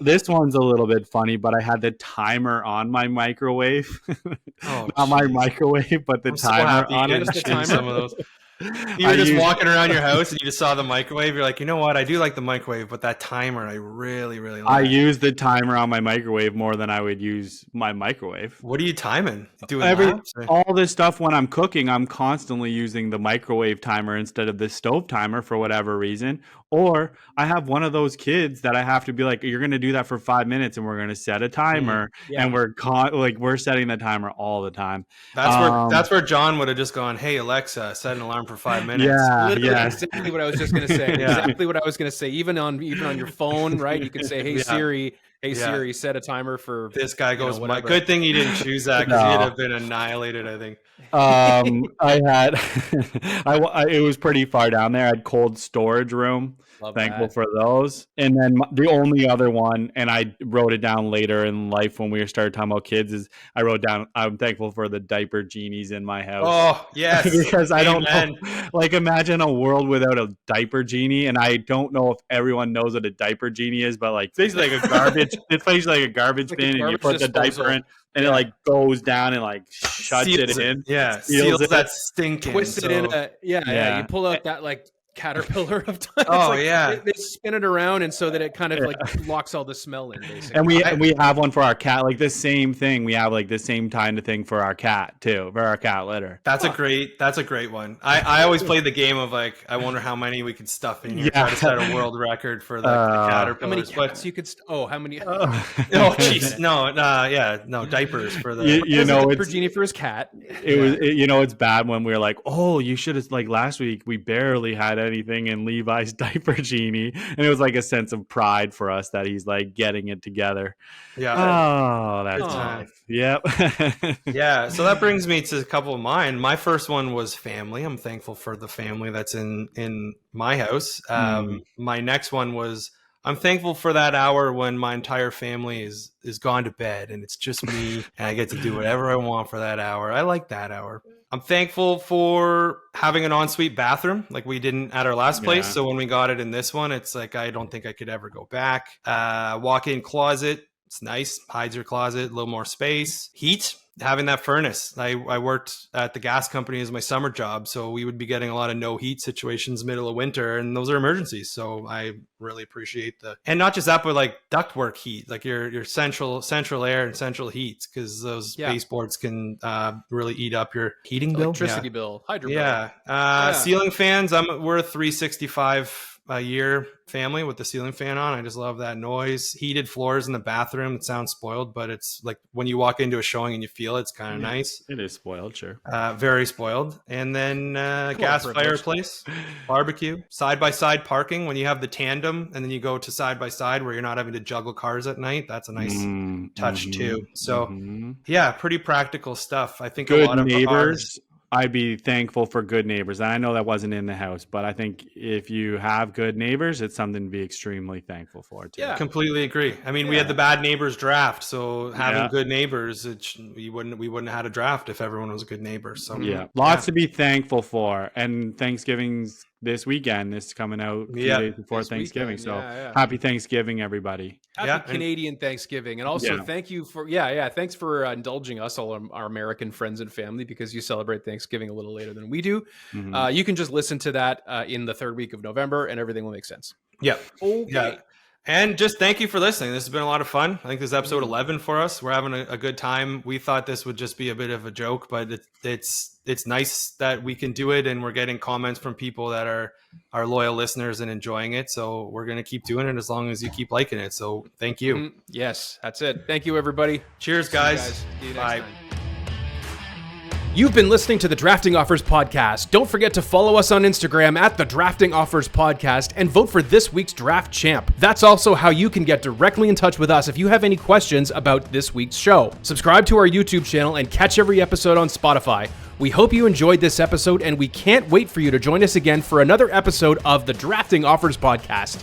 This one's a little bit funny, but I had the timer on my microwave. Not my microwave, but the timer on it. The timer. Some of those. You were just walking around your house and you just saw the microwave. You're like, you know what? I do like the microwave, but that timer, I really, really like. I use the timer on my microwave more than I would use my microwave. What are you timing? Doing all this stuff when I'm cooking, I'm constantly using the microwave timer instead of the stove timer for whatever reason. Or I have one of those kids that I have to be like, you're going to do that for 5 minutes and we're going to set a timer. And we're setting the timer all the time. That's where John would have just gone, hey, Alexa, set an alarm for 5 minutes. Exactly what I was just going to say. Exactly what I was going to say. Even on your phone, right? You can say, hey, Siri. Hey, Siri, set a timer for... This guy goes, good thing you didn't choose that because he'd have been annihilated, I think. I had... it was pretty far down there. I had cold storage room. Thankful for those. And then the only other one, and I wrote it down later in life when we started talking about kids, is I wrote down, I'm thankful for the diaper genies in my house. Oh, yes. Because I don't know. Like, imagine a world without a diaper genie. And I don't know if everyone knows what a diaper genie is, but like, it's basically like a garbage, it's basically like a garbage bin, and you put the diaper in. And it like goes down and like shuts it in. Yeah, seals that stinking. Twist it in. You pull out that like caterpillar of time. They spin it around, and so that it kind of like locks all the smell in, basically. And we have one for our cat, like the same thing. We have like the same kind of thing for our cat too, for our cat litter. That's a great one. I always play the game of like, I wonder how many we could stuff in here. Try to set a world record for the caterpillars. How many cats you could? How many? Oh jeez, no diapers for the. It's genie for his cat. It's bad when we're like, oh, you should have, like last week we barely had anything in Levi's diaper genie, and it was like a sense of pride for us that he's like getting it together. That's nice. Yep. So that brings me to a couple of mine. My first one was family. I'm thankful for the family that's in my house. My next one was, I'm thankful for that hour when my entire family is gone to bed and it's just me and I get to do whatever I want for that hour. I like that hour. I'm thankful for having an ensuite bathroom like we didn't at our last place. So when we got it in this one, it's like, I don't think I could ever go back. Walk-in closet. It's nice. Hides your closet, a little more space. Heat. Having that furnace. I worked at the gas company as my summer job, so we would be getting a lot of no heat situations middle of winter, and those are emergencies. So I really appreciate and not just that, but like ductwork heat, like your central air and central heat, because those baseboards can really eat up your heating bill, electricity bill, hydro bill. Ceiling fans. We're a 365 a year family with the ceiling fan on. I just love that noise. Heated floors in the bathroom. It sounds spoiled, but it's like when you walk into a showing and you feel it's kind of nice. It is spoiled, sure. Very spoiled. And then gas fireplace, barbecue, side-by-side parking. When you have the tandem and then you go to side-by-side where you're not having to juggle cars at night, that's a nice touch too. So yeah, pretty practical stuff. I think good a lot of neighbors. I'd be thankful for good neighbors. And I know that wasn't in the house, but I think if you have good neighbors, it's something to be extremely thankful for too. Yeah, completely agree. I mean, we had the bad neighbors draft, so having good neighbors, we wouldn't have had a draft if everyone was a good neighbor. So lots to be thankful for. And Thanksgiving's this weekend. It's coming out 2 days before Thanksgiving. So happy Thanksgiving, everybody. Happy Canadian Thanksgiving. And also thank you for, thanks for indulging us, all our American friends and family, because you celebrate Thanksgiving a little later than we do. You can just listen to that in the third week of November and everything will make sense. Yeah. Okay. Yeah. And just thank you for listening. This has been a lot of fun. I think this is episode 11 for us. We're having a good time. We thought this would just be a bit of a joke, but it's nice that we can do it, and we're getting comments from people that are our loyal listeners and enjoying it. So we're going to keep doing it as long as you keep liking it. So thank you. Yes, that's it. Thank you, everybody. Cheers, guys. See you next Bye. time. You've been listening to the Drafting Offers Podcast. Don't forget to follow us on Instagram at the Drafting Offers Podcast and vote for this week's draft champ. That's also how you can get directly in touch with us if you have any questions about this week's show. Subscribe to our YouTube channel and catch every episode on Spotify. We hope you enjoyed this episode, and we can't wait for you to join us again for another episode of the Drafting Offers Podcast.